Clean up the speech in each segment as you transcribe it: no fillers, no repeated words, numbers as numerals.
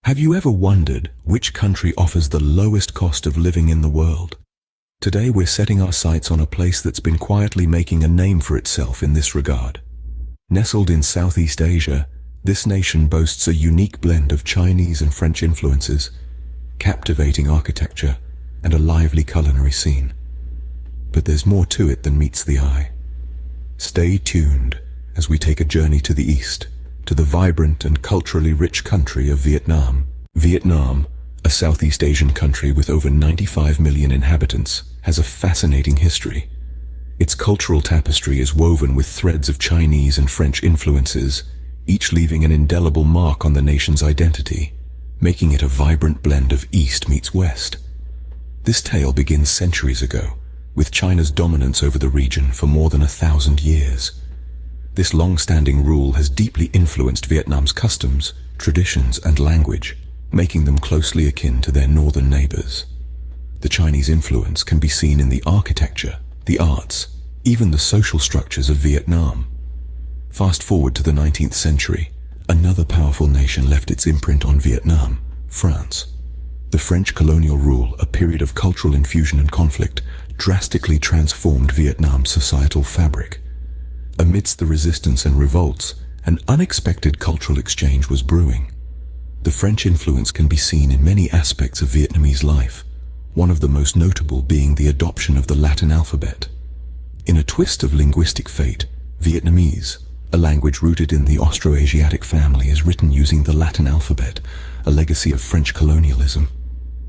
Have you ever wondered which country offers the lowest cost of living in the world? Today we're setting our sights on a place that's been quietly making a name for itself in this regard. Nestled in Southeast Asia, this nation boasts a unique blend of Chinese and French influences, captivating architecture, and a lively culinary scene. But there's more to it than meets the eye. Stay tuned as we take a journey to the east, to the vibrant and culturally rich country of Vietnam. Vietnam, a Southeast Asian country with over 95 million inhabitants, has a fascinating history. Its cultural tapestry is woven with threads of Chinese and French influences, each leaving an indelible mark on the nation's identity, making it a vibrant blend of East meets West. This tale begins centuries ago, with China's dominance over the region for more than 1,000 years. This long-standing rule has deeply influenced Vietnam's customs, traditions, and language, making them closely akin to their northern neighbors. The Chinese influence can be seen in the architecture, the arts, even the social structures of Vietnam. Fast forward to the 19th century, another powerful nation left its imprint on Vietnam, France. The French colonial rule, a period of cultural infusion and conflict, drastically transformed Vietnam's societal fabric. Amidst the resistance and revolts, an unexpected cultural exchange was brewing. The French influence can be seen in many aspects of Vietnamese life, one of the most notable being the adoption of the Latin alphabet. In a twist of linguistic fate, Vietnamese, a language rooted in the Austroasiatic family, is written using the Latin alphabet, a legacy of French colonialism.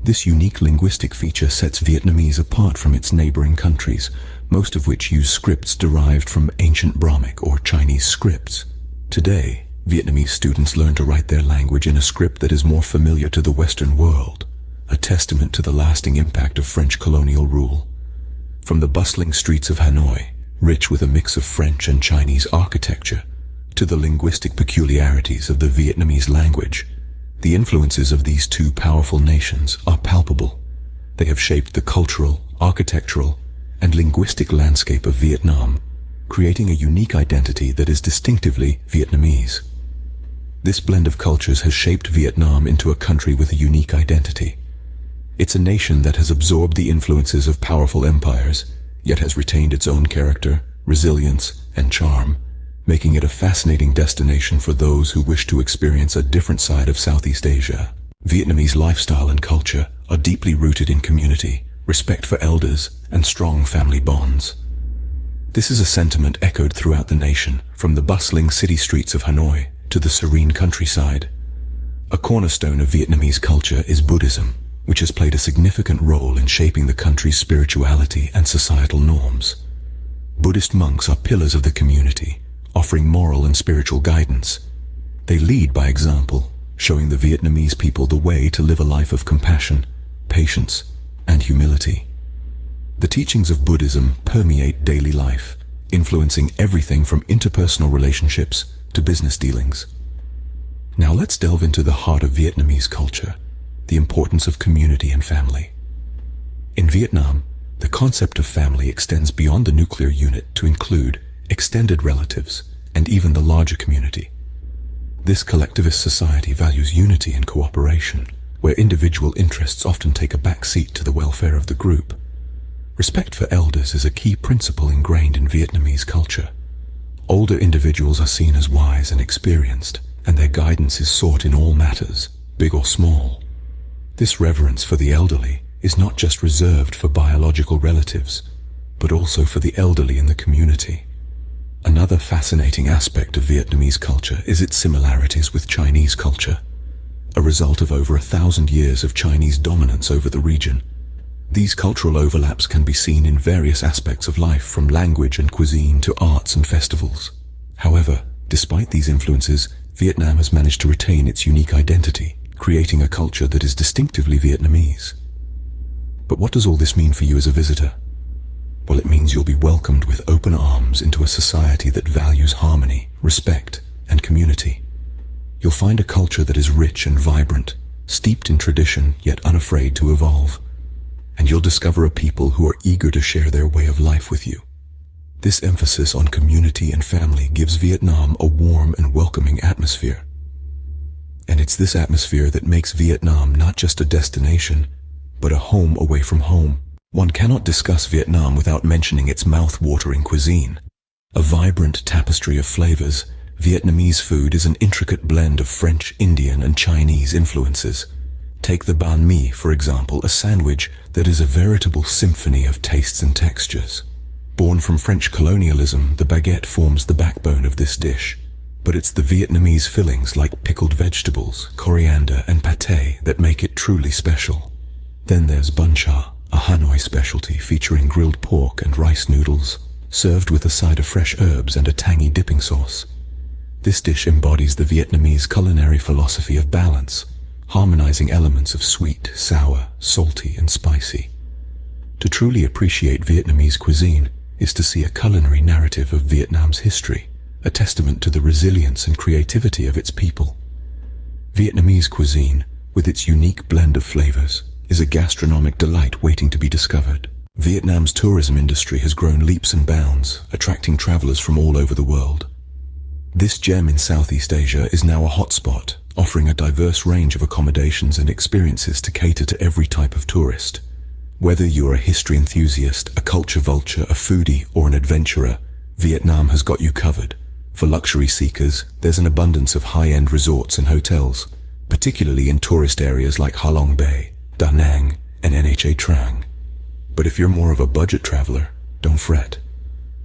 This unique linguistic feature sets Vietnamese apart from its neighboring countries, most of which use scripts derived from ancient Brahmic or Chinese scripts. Today, Vietnamese students learn to write their language in a script that is more familiar to the Western world, a testament to the lasting impact of French colonial rule. From the bustling streets of Hanoi, rich with a mix of French and Chinese architecture, to the linguistic peculiarities of the Vietnamese language, the influences of these two powerful nations are palpable. They have shaped the cultural, architectural, and linguistic landscape of Vietnam, creating a unique identity that is distinctively Vietnamese. This blend of cultures has shaped Vietnam into a country with a unique identity. It's a nation that has absorbed the influences of powerful empires, yet has retained its own character, resilience, and charm, making it a fascinating destination for those who wish to experience a different side of Southeast Asia. Vietnamese lifestyle and culture are deeply rooted in community, respect for elders, and strong family bonds. This is a sentiment echoed throughout the nation, from the bustling city streets of Hanoi to the serene countryside. A cornerstone of Vietnamese culture is Buddhism, which has played a significant role in shaping the country's spirituality and societal norms. Buddhist monks are pillars of the community, offering moral and spiritual guidance. They lead by example, showing the Vietnamese people the way to live a life of compassion, patience, and humility. The teachings of Buddhism permeate daily life, influencing everything from interpersonal relationships to business dealings. Now let's delve into the heart of Vietnamese culture, the importance of community and family. In Vietnam, the concept of family extends beyond the nuclear unit to include extended relatives, and even the larger community. This collectivist society values unity and cooperation, where individual interests often take a back seat to the welfare of the group. Respect for elders is a key principle ingrained in Vietnamese culture. Older individuals are seen as wise and experienced, and their guidance is sought in all matters, big or small. This reverence for the elderly is not just reserved for biological relatives, but also for the elderly in the community. Another fascinating aspect of Vietnamese culture is its similarities with Chinese culture. A result of over 1,000 years of Chinese dominance over the region, these cultural overlaps can be seen in various aspects of life, from language and cuisine to arts and festivals. However, despite these influences, Vietnam has managed to retain its unique identity, creating a culture that is distinctively Vietnamese. But what does all this mean for you as a visitor? Well, it means you'll be welcomed with open arms into a society that values harmony, respect, and community. You'll find a culture that is rich and vibrant, steeped in tradition yet unafraid to evolve. And you'll discover a people who are eager to share their way of life with you. This emphasis on community and family gives Vietnam a warm and welcoming atmosphere. And it's this atmosphere that makes Vietnam not just a destination, but a home away from home. One cannot discuss Vietnam without mentioning its mouth-watering cuisine. A vibrant tapestry of flavors, Vietnamese food is an intricate blend of French, Indian, and Chinese influences. Take the banh mi, for example, a sandwich that is a veritable symphony of tastes and textures. Born from French colonialism, the baguette forms the backbone of this dish. But it's the Vietnamese fillings like pickled vegetables, coriander, and pâté that make it truly special. Then there's bun cha, a Hanoi specialty featuring grilled pork and rice noodles, served with a side of fresh herbs and a tangy dipping sauce. This dish embodies the Vietnamese culinary philosophy of balance, harmonizing elements of sweet, sour, salty, and spicy. To truly appreciate Vietnamese cuisine is to see a culinary narrative of Vietnam's history, a testament to the resilience and creativity of its people. Vietnamese cuisine, with its unique blend of flavors, is a gastronomic delight waiting to be discovered. Vietnam's tourism industry has grown leaps and bounds, attracting travelers from all over the world. This gem in Southeast Asia is now a hotspot, offering a diverse range of accommodations and experiences to cater to every type of tourist. Whether you're a history enthusiast, a culture vulture, a foodie, or an adventurer, Vietnam has got you covered. For luxury seekers, there's an abundance of high-end resorts and hotels, particularly in tourist areas like Ha Long Bay, Da Nang, and Nha Trang. But if you're more of a budget traveler, don't fret.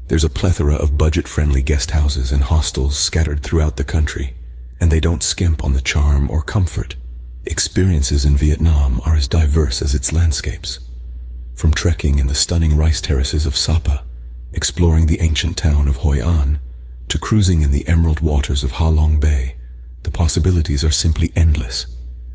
There's a plethora of budget-friendly guest houses and hostels scattered throughout the country, and they don't skimp on the charm or comfort. Experiences in Vietnam are as diverse as its landscapes. From trekking in the stunning rice terraces of Sapa, exploring the ancient town of Hoi An, to cruising in the emerald waters of Ha Long Bay, the possibilities are simply endless.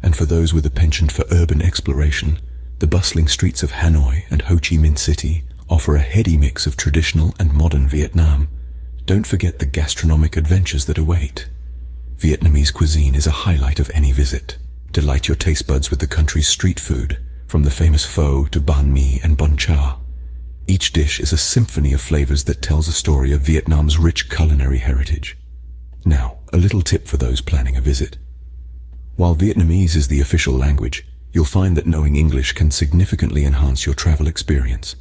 And for those with a penchant for urban exploration, the bustling streets of Hanoi and Ho Chi Minh City offer a heady mix of traditional and modern Vietnam. Don't forget the gastronomic adventures that await. Vietnamese cuisine is a highlight of any visit. Delight your taste buds with the country's street food, from the famous pho to banh mi and bun cha. Each dish is a symphony of flavors that tells a story of Vietnam's rich culinary heritage. Now, a little tip for those planning a visit. While Vietnamese is the official language, you'll find that knowing English can significantly enhance your travel experience.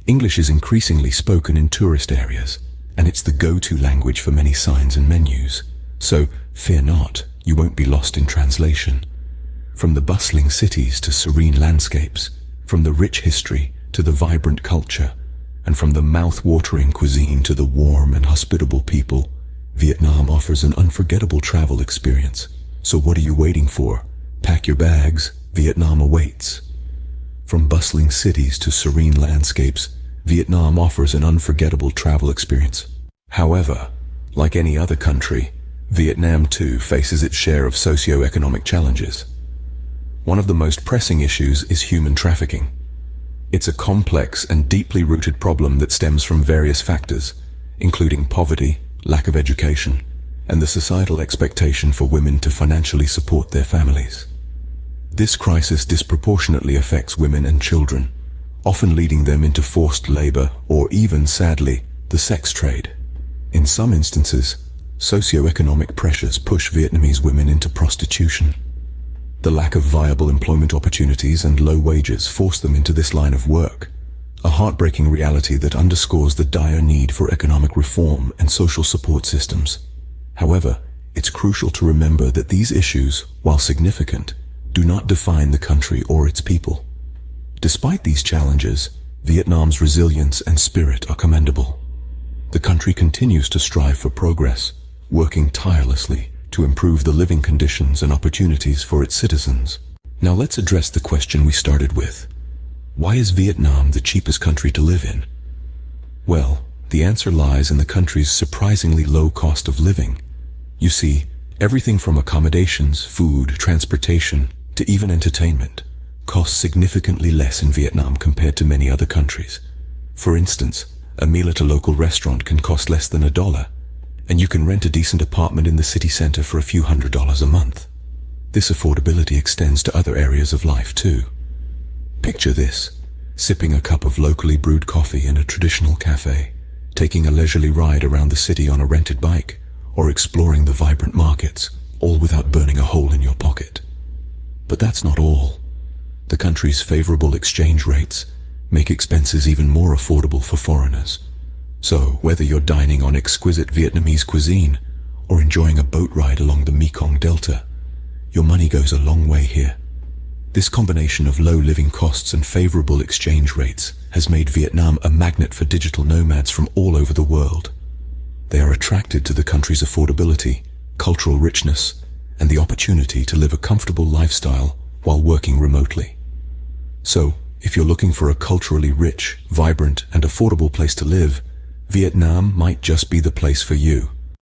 English is increasingly spoken in tourist areas, and it's the go-to language for many signs and menus. So, fear not, you won't be lost in translation. From the bustling cities to serene landscapes, from the rich history to the vibrant culture, and from the mouth-watering cuisine to the warm and hospitable people, Vietnam offers an unforgettable travel experience. So what are you waiting for? Pack your bags, Vietnam awaits. From bustling cities to serene landscapes, Vietnam offers an unforgettable travel experience. However, like any other country, Vietnam too faces its share of socio-economic challenges. One of the most pressing issues is human trafficking. It's a complex and deeply rooted problem that stems from various factors, including poverty, lack of education, and the societal expectation for women to financially support their families. This crisis disproportionately affects women and children, often leading them into forced labor or even, sadly, the sex trade. In some instances, socio-economic pressures push Vietnamese women into prostitution. The lack of viable employment opportunities and low wages force them into this line of work, a heartbreaking reality that underscores the dire need for economic reform and social support systems. However, it's crucial to remember that these issues, while significant, do not define the country or its people. Despite these challenges, Vietnam's resilience and spirit are commendable. The country continues to strive for progress, working tirelessly to improve the living conditions and opportunities for its citizens. Now let's address the question we started with. Why is Vietnam the cheapest country to live in? Well, the answer lies in the country's surprisingly low cost of living. You see, everything from accommodations, food, transportation, to even entertainment costs significantly less in Vietnam compared to many other countries. For instance, a meal at a local restaurant can cost less than $1, and you can rent a decent apartment in the city center for a few $100s a month. This affordability extends to other areas of life too. Picture this, sipping a cup of locally brewed coffee in a traditional cafe, taking a leisurely ride around the city on a rented bike, or exploring the vibrant markets, all without burning a hole in your pocket. But that's not all. The country's favorable exchange rates make expenses even more affordable for foreigners. So, whether you're dining on exquisite Vietnamese cuisine or enjoying a boat ride along the Mekong Delta, your money goes a long way here. This combination of low living costs and favorable exchange rates has made Vietnam a magnet for digital nomads from all over the world. They are attracted to the country's affordability, cultural richness, and the opportunity to live a comfortable lifestyle while working remotely. So, if you're looking for a culturally rich, vibrant, and affordable place to live, Vietnam might just be the place for you.